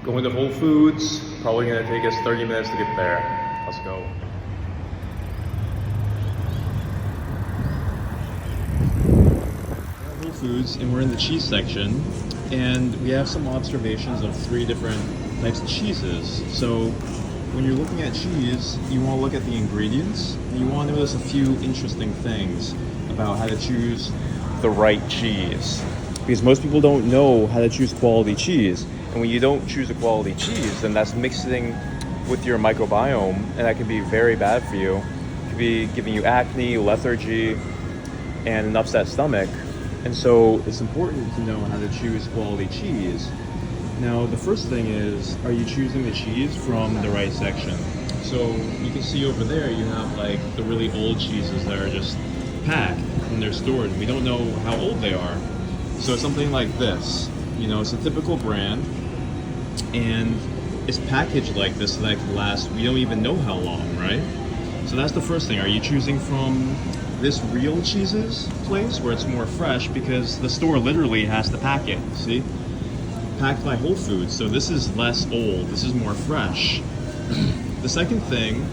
Going to Whole Foods, probably gonna take us 30 minutes to get there. Let's go. Whole Foods, and we're in the cheese section, and we have some observations of 3 different types of cheeses. So when you're looking at cheese, you want to look at the ingredients, and you want to notice a few interesting things about how to choose the right cheese. Because most people don't know how to choose quality cheese. And when you don't choose a quality cheese, then that's mixing with your microbiome, and that can be very bad for you. It could be giving you acne, lethargy, and an upset stomach. And so it's important to know how to choose quality cheese. Now, the first thing is, are you choosing the cheese from the right section? So you can see over there, you have like the really old cheeses that are just packed and they're stored. We don't know how old they are. So something like this, you know, it's a typical brand, and it's packaged like this so that it can last, we don't even know how long, right? So that's the first thing. Are you choosing from this Real Cheeses place where it's more fresh, because the store literally has to pack it, see? Packed by Whole Foods, so this is less old, this is more fresh. The second thing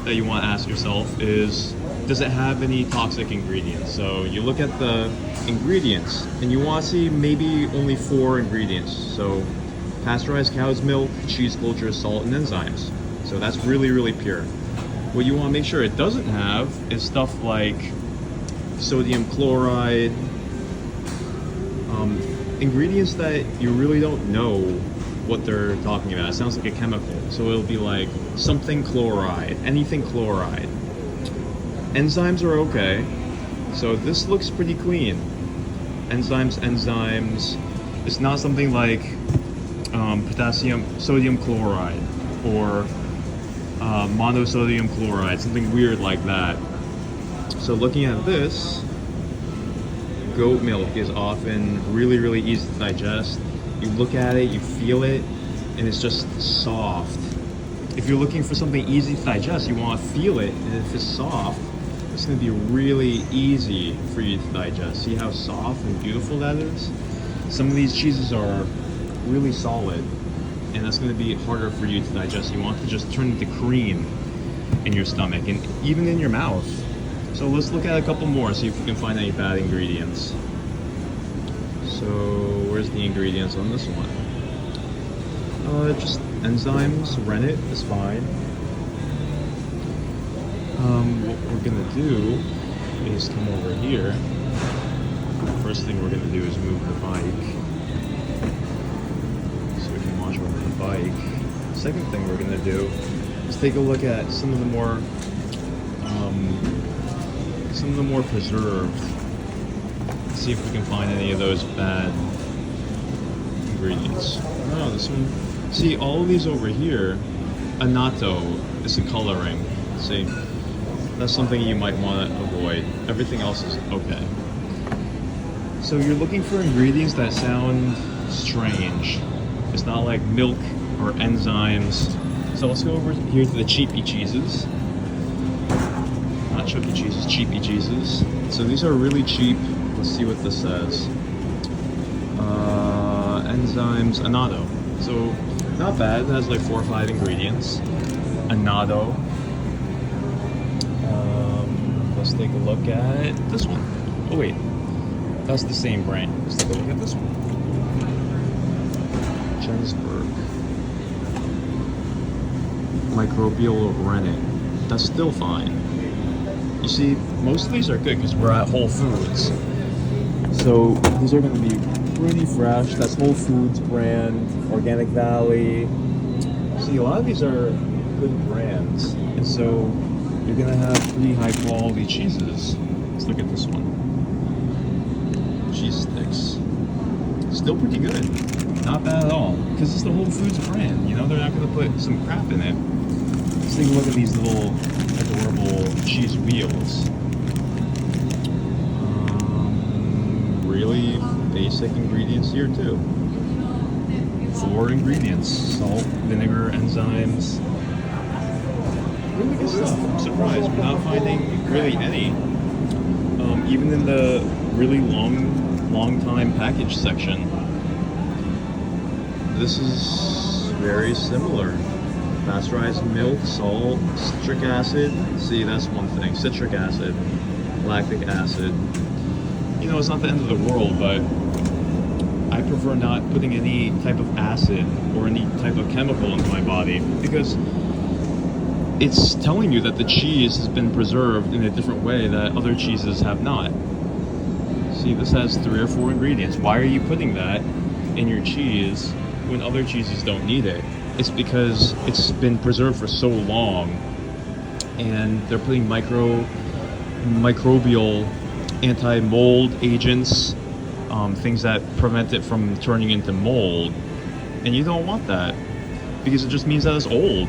that you want to ask yourself is, does it have any toxic ingredients? So you look at the ingredients and you want to see maybe only 4 ingredients. So pasteurized cow's milk, cheese culture, salt, and enzymes. So that's really, really pure. What you want to make sure it doesn't have is stuff like sodium chloride, ingredients that you really don't know what they're talking about. It sounds like a chemical. So it'll be like something chloride, anything chloride. Enzymes are okay. So this looks pretty clean. Enzymes. It's not something like sodium chloride, or monosodium chloride, something weird like that. So looking at this, goat milk is often really, really easy to digest. You look at it, you feel it, and it's just soft. If you're looking for something easy to digest, you want to feel it, and if it's soft, it's going to be really easy for you to digest. See how soft and beautiful that is? Some of these cheeses are really solid, and that's going to be harder for you to digest. You want to just turn into cream in your stomach and even in your mouth. So let's look at a couple more, see if we can find any bad ingredients. So where's the ingredients on this one? Just enzymes. Rennet is fine. What we're gonna do is come over here. First thing we're gonna do is move the bike, so we can watch over the bike. Second thing we're gonna do is take a look at some of the more preserved. See if we can find any of those bad ingredients. Oh, this one. See, all of these over here, annatto is a coloring. See, that's something you might want to avoid. Everything else is okay. So you're looking for ingredients that sound strange. It's not like milk or enzymes. So let's go over here to the cheapy cheeses. Not Chuck E. Cheese's, cheapy cheeses. So these are really cheap. Let's see what this says. Enzymes, annatto. So not bad. It has like 4 or 5 ingredients. Annatto. Let's take a look at this one. Oh wait, that's the same brand. Let's take a look at this one. Jensburg. Microbial rennet. That's still fine. You see, most of these are good because we're at Whole Foods. So these are going to be pretty fresh. That's Whole Foods brand, Organic Valley. See, a lot of these are good brands, and so you're going to have pretty high quality cheeses. Let's look at this one. Cheese sticks. Still pretty good. Not bad at all. Because it's the Whole Foods brand. You know, they're not going to put some crap in it. Let's take a look at these little adorable cheese wheels. Really basic ingredients here too. 4 ingredients: salt, vinegar, enzymes. Really good stuff. I'm surprised we're not finding really any. Even in the really long time package section. This is very similar. Pasteurized milk, salt, citric acid. See, that's one thing. Citric acid, lactic acid. You know, it's not the end of the world, but I prefer not putting any type of acid or any type of chemical into my body because it's telling you that the cheese has been preserved in a different way that other cheeses have not. See, this has 3 or 4 ingredients. Why are you putting that in your cheese when other cheeses don't need it? It's because it's been preserved for so long, and they're putting microbial anti-mold agents, things that prevent it from turning into mold, and you don't want that because it just means that it's old.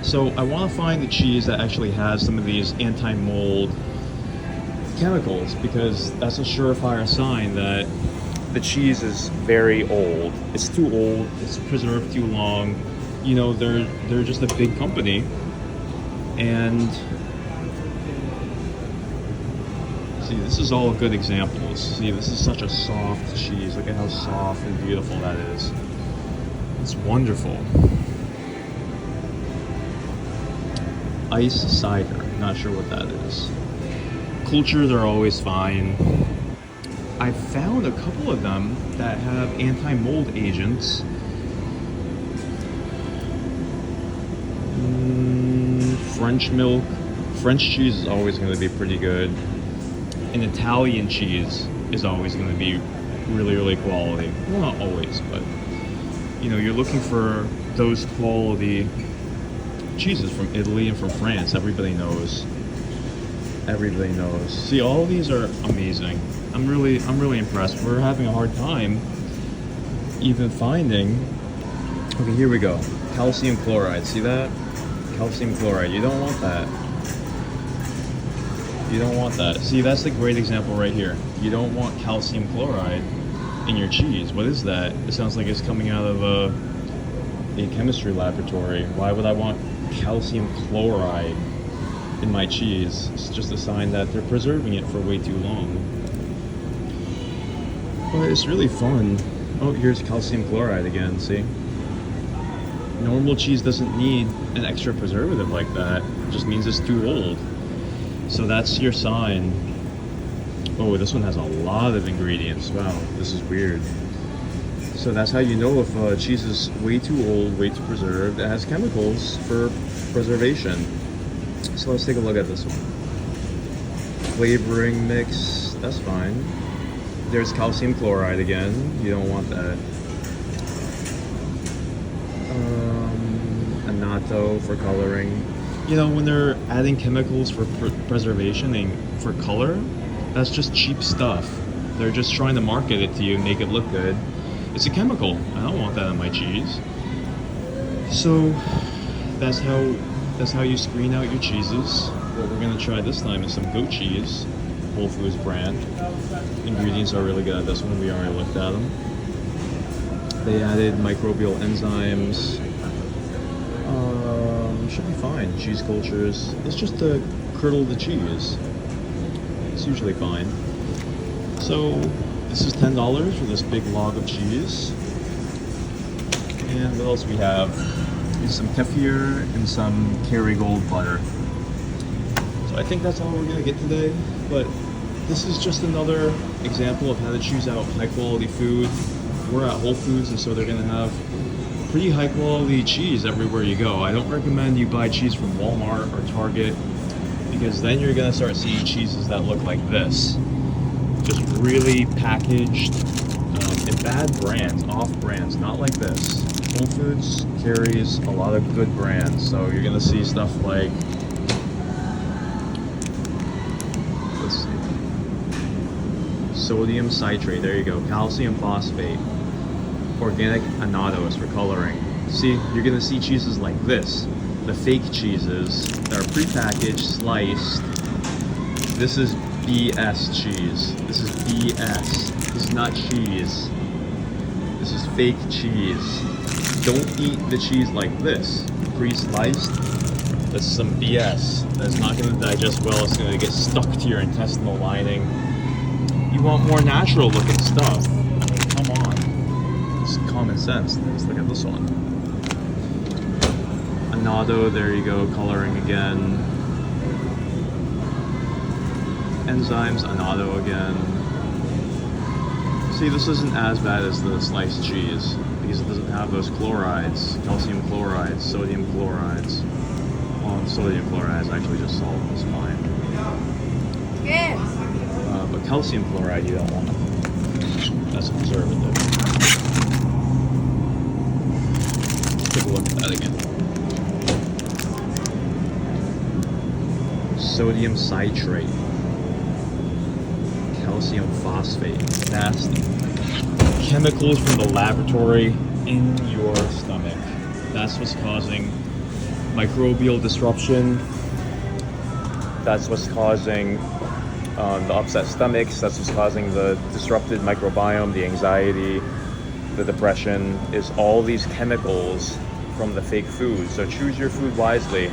So I want to find the cheese that actually has some of these anti-mold chemicals because that's a surefire sign that the cheese is very old. It's too old. It's preserved too long. You know, they're just a big company, and see, this is all good examples. See, this is such a soft cheese. Look at how soft and beautiful that is. It's wonderful. Ice cider. Not sure what that is. Cultures are always fine. I found a couple of them that have anti-mold agents. French milk. French cheese is always going to be pretty good. And Italian cheese is always going to be really, really quality. Well, not always, but you know, you're looking for those quality cheeses from Italy and from France. Everybody knows. Everybody knows. See, all of these are amazing. I'm really impressed. We're having a hard time even finding. Okay, here we go. Calcium chloride. See that? Calcium chloride. You don't want that. You don't want that. See, that's a great example right here. You don't want calcium chloride in your cheese. What is that? It sounds like it's coming out of a chemistry laboratory. Why would I want calcium chloride in my cheese? It's just a sign that they're preserving it for way too long. But it's really fun. Oh, here's calcium chloride again, see? Normal cheese doesn't need an extra preservative like that. It just means it's too old. So that's your sign. Oh, this one has a lot of ingredients. Wow, this is weird. So that's how you know if cheese is way too old, way too preserved. It has chemicals for preservation. So let's take a look at this one. Flavoring mix, that's fine. There's calcium chloride again. You don't want that. Annatto for coloring. You know, when they're adding chemicals for preservation and for color, that's just cheap stuff. They're just trying to market it to you and make it look good. It's a chemical. I don't want that on my cheese. So that's how you screen out your cheeses. What we're gonna try this time is some goat cheese, Whole Foods brand. Ingredients are really good at this one. We already looked at them. They added microbial enzymes. Should be fine. Cheese cultures. It's just to curdle the cheese. It's usually fine. So this is $10 for this big log of cheese. And what else we have is some kefir and some Kerrygold butter. So I think that's all we're gonna get today. But this is just another example of how to choose out high quality food. We're at Whole Foods, and so they're gonna have pretty high quality cheese everywhere you go. I don't recommend you buy cheese from Walmart or Target because then you're gonna start seeing cheeses that look like this. Just really packaged and bad brands, off brands, not like this. Whole Foods carries a lot of good brands, so you're gonna see stuff like, let's see, sodium citrate, there you go, calcium phosphate, organic annattos for coloring. See, you're gonna see cheeses like this, the fake cheeses that are prepackaged, sliced. This is BS cheese. This is BS. This is not cheese. This is fake cheese. Don't eat the cheese like this, pre-sliced. That's some BS. That's not gonna digest well. It's gonna get stuck to your intestinal lining. You want more natural looking stuff. I mean, come on. It's common sense. Let's look at this one. Annatto, there you go, coloring again. Enzymes, annatto again. See, this isn't as bad as the sliced cheese because it doesn't have those chlorides, calcium chlorides, sodium chlorides. Well, sodium chloride is actually just salt, it's fine. But calcium chloride you don't want. That's a preservative. Take a look at that again. Sodium citrate. Calcium phosphate. Nasty. Chemicals from the laboratory in your stomach. That's what's causing microbial disruption. That's what's causing the upset stomachs. That's what's causing the disrupted microbiome, the anxiety, the depression, is all these chemicals from the fake food. So choose your food wisely.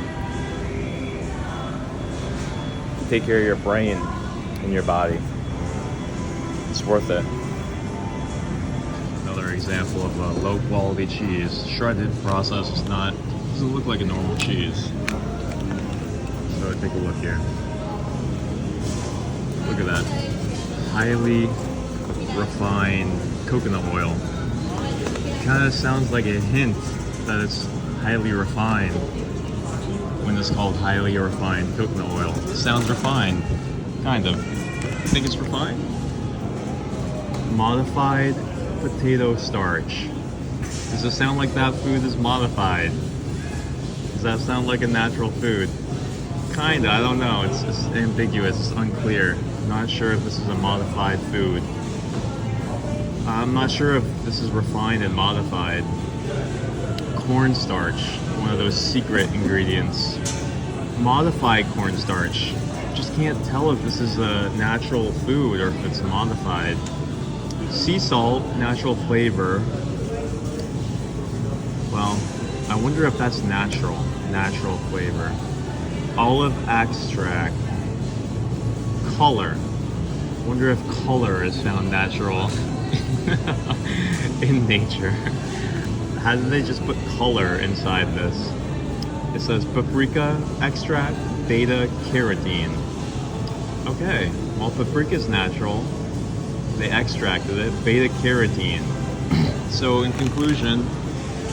Take care of your brain and your body. It's worth it. Another example of a low quality cheese. Shredded, processed, it's not, doesn't look like a normal cheese. So take a look here. Look at that. Highly refined coconut oil. Kind of sounds like a hint that it's highly refined when it's called highly refined coconut oil. It sounds refined. Kind of. You think it's refined? Modified potato starch. Does it sound like that food is modified? Does that sound like a natural food? Kinda, I don't know. It's ambiguous, it's unclear. I'm not sure if this is a modified food. I'm not sure if this is refined and modified. Cornstarch, one of those secret ingredients. Modified cornstarch. Just can't tell if this is a natural food or if it's modified. Sea salt, natural flavor. Well, I wonder if that's natural flavor. Olive extract. Color. Wonder if color is found natural in nature. How did they just put color inside this? It says paprika extract, beta carotene. Okay, well, paprika is natural. They extracted it, beta carotene. So in conclusion,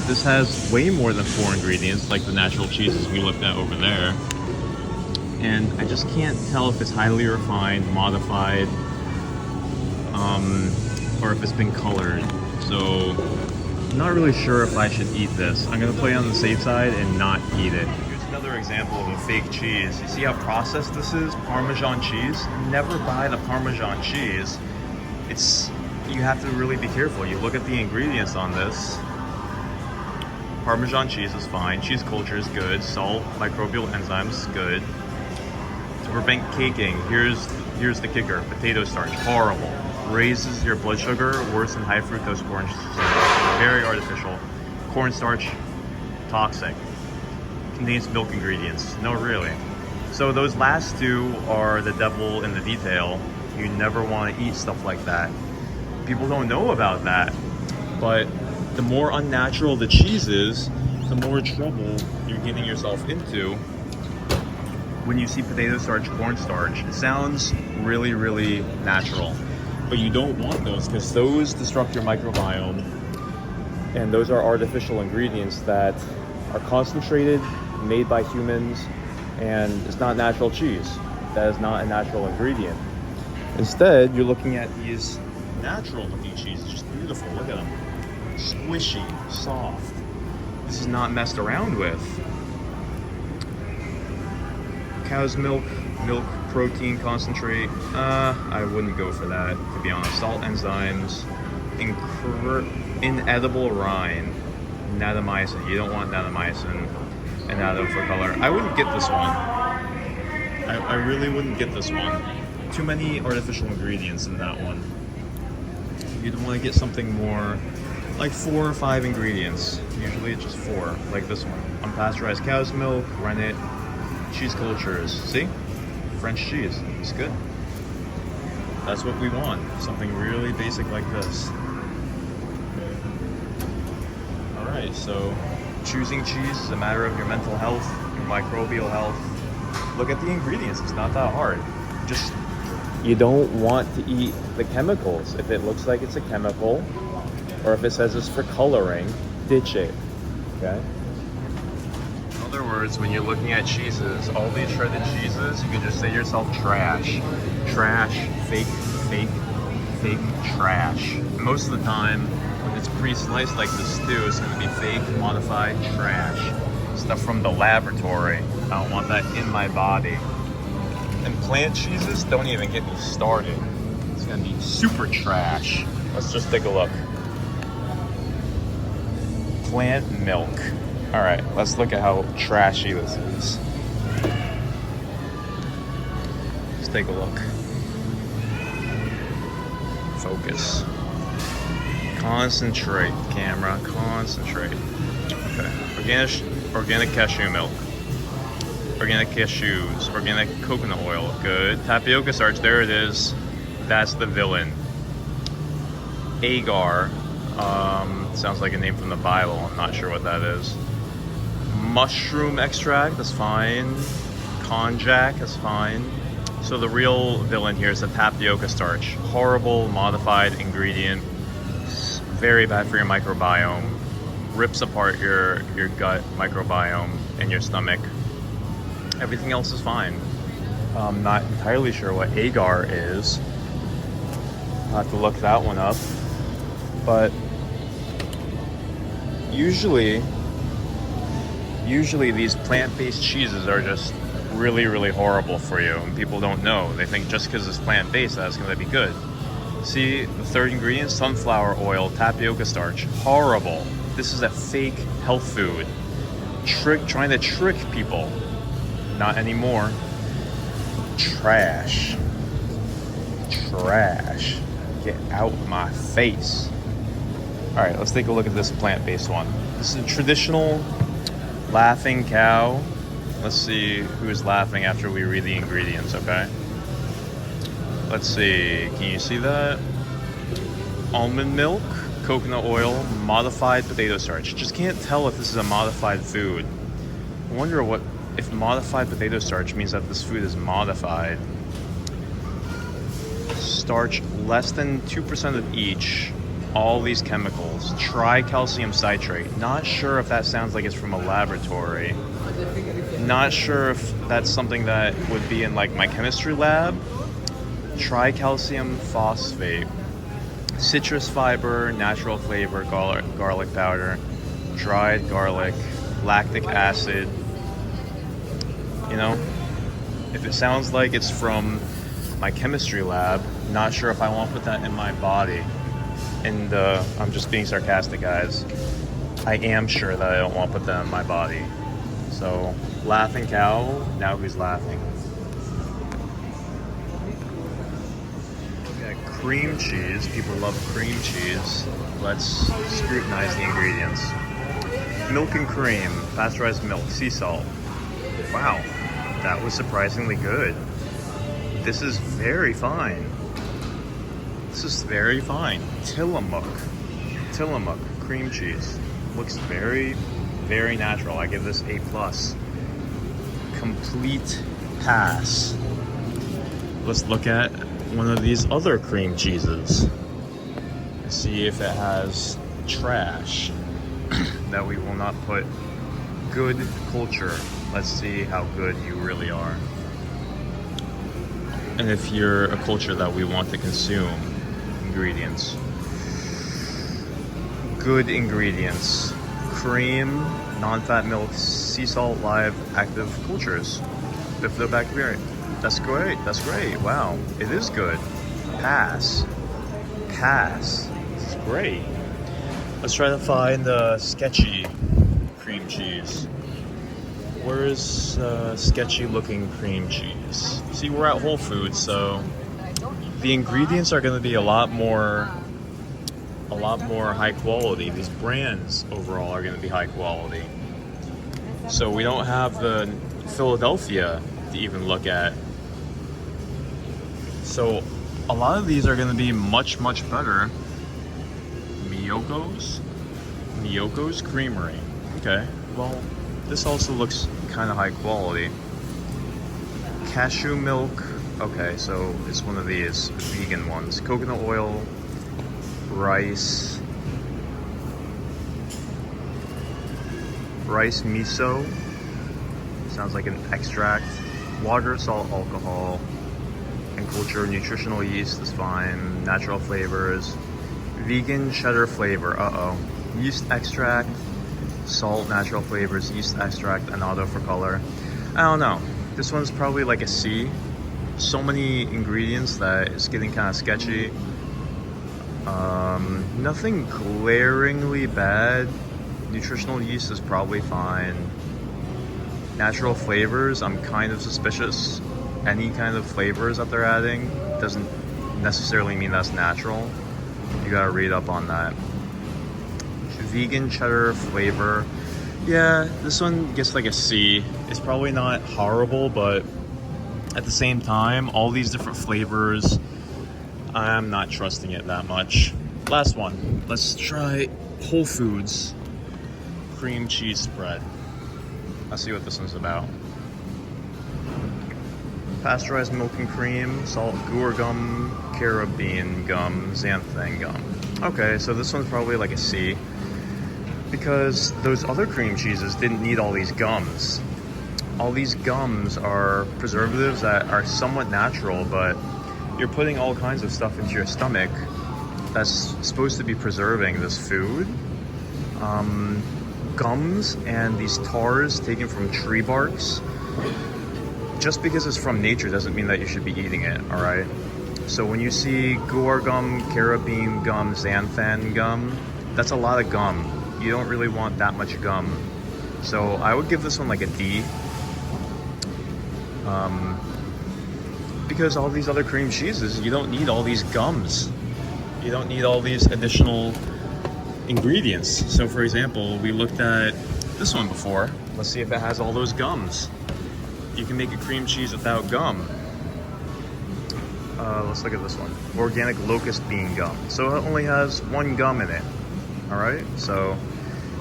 this has way more than 4 ingredients like the natural cheeses we looked at over there. And I just can't tell if it's highly refined, modified, or if it's been colored. So I'm not really sure if I should eat this. I'm gonna play on the safe side and not eat it. Here's another example of a fake cheese. You see how processed this is? Parmesan cheese. Never buy the Parmesan cheese. You have to really be careful. You look at the ingredients on this. Parmesan cheese is fine. Cheese culture is good. Salt, microbial enzymes, good. To prevent caking, here's the kicker. Potato starch, horrible. Raises your blood sugar, worse than high fructose corn syrup. Very artificial. Cornstarch, toxic. Contains milk ingredients. No, really. So those last 2 are the devil in the detail. You never want to eat stuff like that. People don't know about that. But the more unnatural the cheese is, the more trouble you're getting yourself into when you see potato starch, cornstarch. It sounds really, really natural. But you don't want those because those disrupt your microbiome. And those are artificial ingredients that are concentrated, made by humans, and it's not natural cheese. That is not a natural ingredient. Instead, you're looking at these natural looking cheeses, just beautiful. Look at them. Squishy, soft. This is not messed around with. Cow's milk protein concentrate. I wouldn't go for that, to be honest. Salt enzymes, inedible rind, natamycin. You don't want natamycin and annatto for color. I wouldn't get this one. I really wouldn't get this one. Too many artificial ingredients in that one. You'd want to get something more like 4 or 5 ingredients. Usually it's just 4, like this one. Unpasteurized cow's milk, rennet, cheese cultures. See? French cheese. It's good. That's what we want. Something really basic like this. Alright, so choosing cheese is a matter of your mental health, your microbial health. Look at the ingredients, it's not that hard. Just, you don't want to eat the chemicals. If it looks like it's a chemical, or if it says it's for coloring, ditch it, okay? In other words, when you're looking at cheeses, all these shredded cheeses, you can just say to yourself, trash. Trash, fake, fake, fake trash. Most of the time, when it's pre-sliced like the stew, it's gonna be fake, modified trash. Stuff from the laboratory. I don't want that in my body. And plant cheeses, don't even get me started. It's gonna be super trash. Let's just take a look. Plant milk. All right, let's look at how trashy this is. Let's take a look. Focus. Concentrate, camera, concentrate. Okay, organic cashew milk. Organic cashews, organic coconut oil, good. Tapioca starch, there it is. That's the villain. Agar, sounds like a name from the Bible, I'm not sure what that is. Mushroom extract, that's fine. Konjac, that's fine. So the real villain here is the tapioca starch. Horrible modified ingredient, very bad for your microbiome. Rips apart your gut microbiome and your stomach. Everything else is fine. I'm not entirely sure what agar is. I'll have to look that one up. But usually these plant-based cheeses are just really, really horrible for you. And people don't know. They think just because it's plant-based that it's going to be good. See, the third ingredient, sunflower oil, tapioca starch. Horrible. This is a fake health food. Trying to trick people. Not anymore. Trash. Trash. Get out my face. Alright, let's take a look at this plant-based one. This is a traditional laughing cow. Let's see who's laughing after we read the ingredients, okay? Let's see. Can you see that? Almond milk, coconut oil, modified potato starch. Just can't tell if this is a modified food. I wonder what if modified potato starch means that this food is modified. Starch less than 2% of each. All these chemicals. Tricalcium citrate. Not sure if that sounds like it's from a laboratory. Not sure if that's something that would be in like my chemistry lab. Tricalcium phosphate. Citrus fiber, natural flavor, garlic powder, dried garlic, lactic acid. You know, if it sounds like it's from my chemistry lab, not sure if I want to put that in my body. And I'm just being sarcastic, guys. I am sure that I don't want to put that in my body. So, laughing cow, now who's laughing? Yeah, cream cheese, people love cream cheese. Let's scrutinize the ingredients. Milk and cream, pasteurized milk, sea salt. Wow, that was surprisingly good. This is very fine. This is very fine. Tillamook cream cheese. Looks very, very natural. I give this A+. Complete pass. Let's look at one of these other cream cheeses. See if it has trash that we will not put. Good culture. Let's see how good you really are. And if you're a culture that we want to consume. Ingredients. Good ingredients. Cream, non-fat milk, sea salt, live, active cultures. Bifidobacteria. That's great. That's great. Wow. It is good. Pass. Pass. It's great. Let's try to find the sketchy cream cheese. Where is sketchy looking cream cheese? See, we're at Whole Foods, so the ingredients are going to be a lot more high quality. These brands overall are going to be high quality. So we don't have the Philadelphia to even look at. So a lot of these are going to be much, much better. Miyoko's Creamery. Okay, well, this also looks kind of high quality. Cashew milk. Okay, so it's one of these vegan ones. Coconut oil, rice miso. Sounds like an extract. Water, salt, alcohol, and culture. Nutritional yeast is fine. Natural flavors. Vegan cheddar flavor. Yeast extract, salt, natural flavors, yeast extract, and auto for color. I don't know. This one's probably like a C. So many ingredients that it's getting kind of sketchy. Nothing glaringly bad. Nutritional yeast is probably fine. Natural flavors, I'm kind of suspicious. Any kind of flavors that they're adding doesn't necessarily mean that's natural. You gotta read up on that. Vegan cheddar flavor. Yeah, this one gets like a C. It's probably not horrible, but at the same time, all these different flavors, I'm not trusting it that much. Last one. Let's try Whole Foods cream cheese spread. Let's see what this one's about. Pasteurized milk and cream, salt, guar gum, carabine gum, xanthan gum. Okay, so this one's probably like a C, because those other cream cheeses didn't need all these gums. All these gums are preservatives that are somewhat natural, but you're putting all kinds of stuff into your stomach that's supposed to be preserving this food. Gums and these tars taken from tree barks, just because it's from nature doesn't mean that you should be eating it, all right? So when you see guar gum, carabine gum, xanthan gum, that's a lot of gum. You don't really want that much gum. So I would give this one like a D. Because all these other cream cheeses, you don't need all these gums. You don't need all these additional ingredients. So for example, we looked at this one before. Let's see if it has all those gums. You can make a cream cheese without gum. Let's look at this one. Organic locust bean gum. So it only has one gum in it. All right, so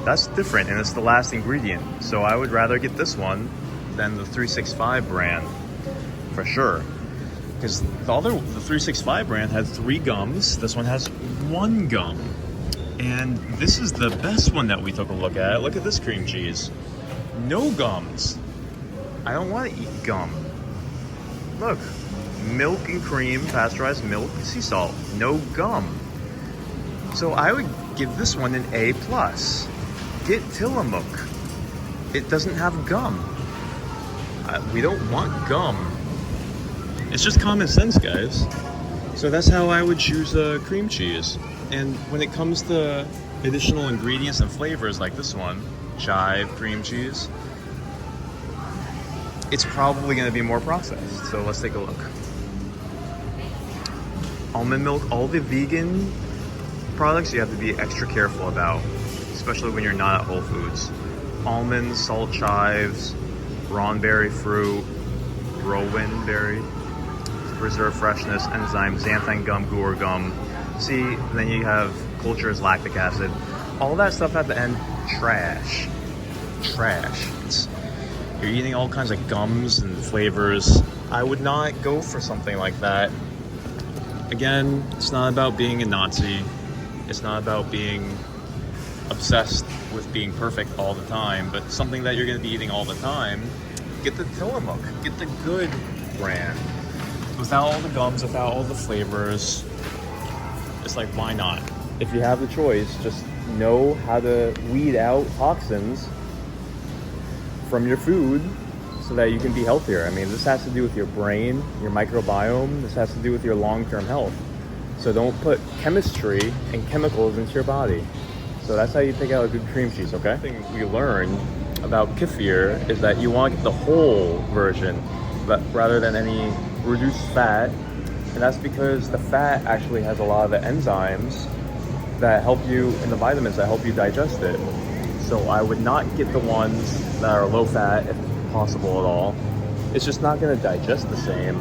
that's different, and it's the last ingredient. So I would rather get this one than the 365 brand, for sure. Because the 365 brand had 3 gums. This one has 1 gum. And this is the best one that we took a look at. Look at this cream cheese. No gums. I don't want to eat gum. Look, milk and cream, pasteurized milk, sea salt, no gum. So I would give this one an A+. Get Tillamook. It doesn't have gum. We don't want gum. It's just common sense, guys. So that's how I would choose a cream cheese. And when it comes to additional ingredients and flavors like this one, chive cream cheese, it's probably going to be more processed. So let's take a look. Almond milk, all the vegan products you have to be extra careful about, especially when you're not at Whole Foods. Almonds, salt chives, Ronberry fruit, rowan berry, preserve freshness, enzyme, xanthan gum, guar gum. See, then you have cultures, lactic acid. All that stuff at the end, trash. You're eating all kinds of gums and flavors. I would not go for something like that. Again, it's not about being a Nazi. It's not about being obsessed with being perfect all the time, but something that you're going to be eating all the time, get the Tillamook. Get the good brand. Without all the gums, without all the flavors. It's like, why not? If you have the choice, just know how to weed out toxins from your food so that you can be healthier. I mean, this has to do with your brain, your microbiome. This has to do with your long-term health. So don't put chemistry and chemicals into your body. So that's how you pick out a good cream cheese, okay? The thing we learned about kefir is that you want to get the whole version, but rather than any reduced fat. And that's because the fat actually has a lot of the enzymes that help you, and the vitamins that help you digest it. So I would not get the ones that are low fat if possible at all. It's just not going to digest the same.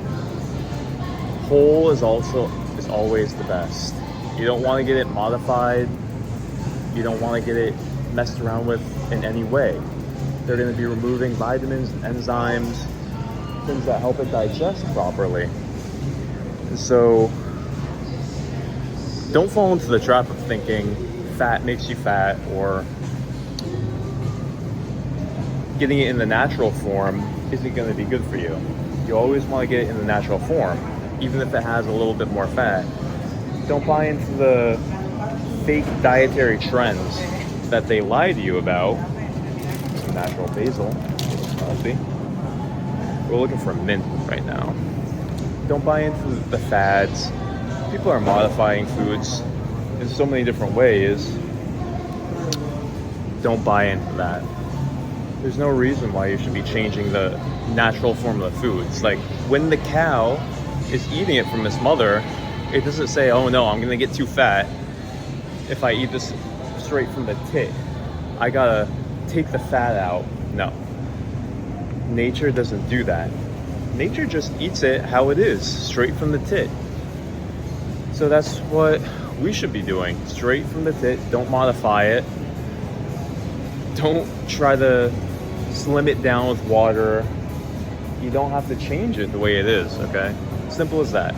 Whole is always the best. You don't want to get it modified. You don't want to get it messed around with in any way. They're going to be removing vitamins, enzymes, things that help it digest properly. So don't fall into the trap of thinking fat makes you fat, or getting it in the natural form isn't going to be good for you. You always want to get it in the natural form, even if it has a little bit more fat. Don't buy into the fake dietary trends that they lie to you about. Some natural basil. Healthy. We're looking for mint right now. Don't buy into the fads. People are modifying foods in so many different ways. Don't buy into that. There's no reason why you should be changing the natural form of the foods. Like, when the cow is eating it from its mother, it doesn't say, oh no, I'm gonna get too fat if I eat this straight from the tit. I gotta take the fat out. No. Nature doesn't do that. Nature just eats it how it is, straight from the tit. So that's what we should be doing, straight from the tit. Don't modify it. Don't try to slim it down with water. You don't have to change it the way it is, okay? Simple as that.